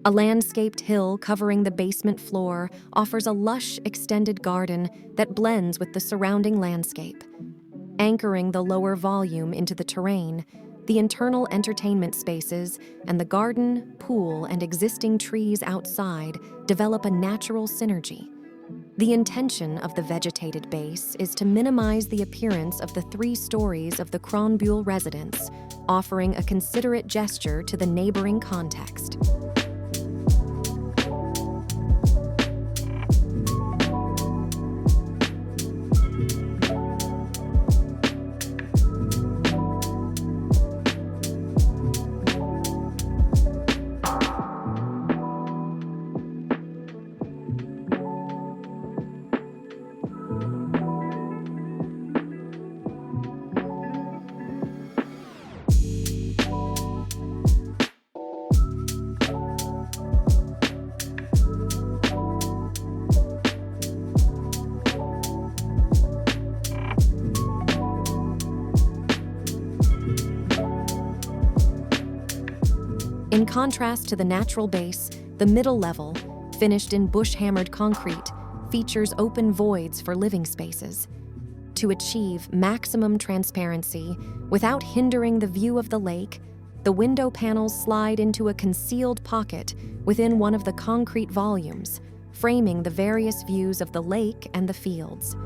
A landscaped hill covering the basement floor offers a lush, extended garden that blends with the surrounding landscape. Anchoring the lower volume into the terrain, the internal entertainment spaces and the garden, pool, and existing trees outside develop a natural synergy. The intention of the vegetated base is to minimize the appearance of the 3 stories of the Kronbühl residence, offering a considerate gesture to the neighboring context. In contrast to the natural base, the middle level, finished in bush-hammered concrete, features open voids for living spaces. To achieve maximum transparency without hindering the view of the lake, the window panels slide into a concealed pocket within one of the concrete volumes, framing the various views of the lake and the fields.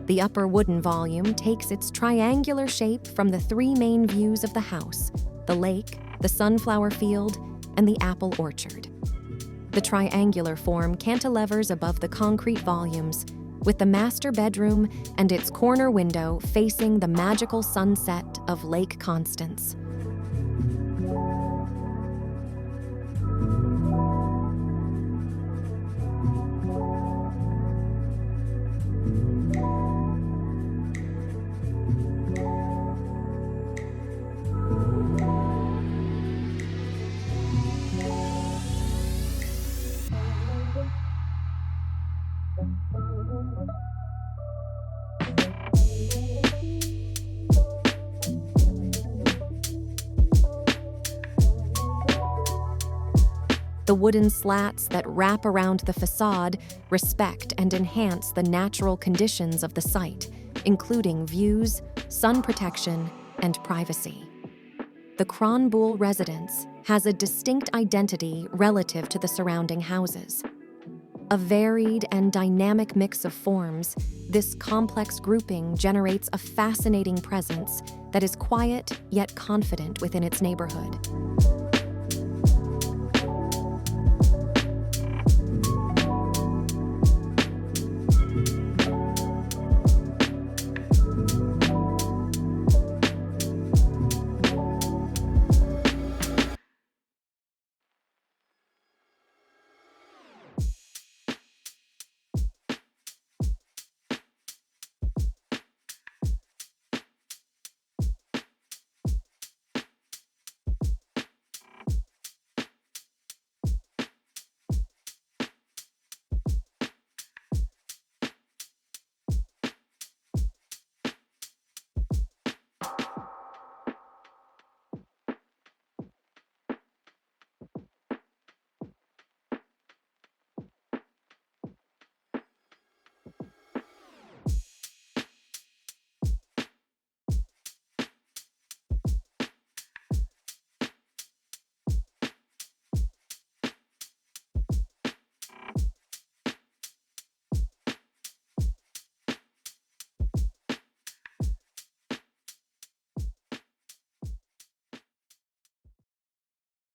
The upper wooden volume takes its triangular shape from the 3 main views of the house: the lake, the sunflower field, and the apple orchard. The triangular form cantilevers above the concrete volumes, with the master bedroom and its corner window facing the magical sunset of Lake Constance. The wooden slats that wrap around the facade respect and enhance the natural conditions of the site, including views, sun protection, and privacy. The Kronbühl residence has a distinct identity relative to the surrounding houses. A varied and dynamic mix of forms, this complex grouping generates a fascinating presence that is quiet yet confident within its neighborhood.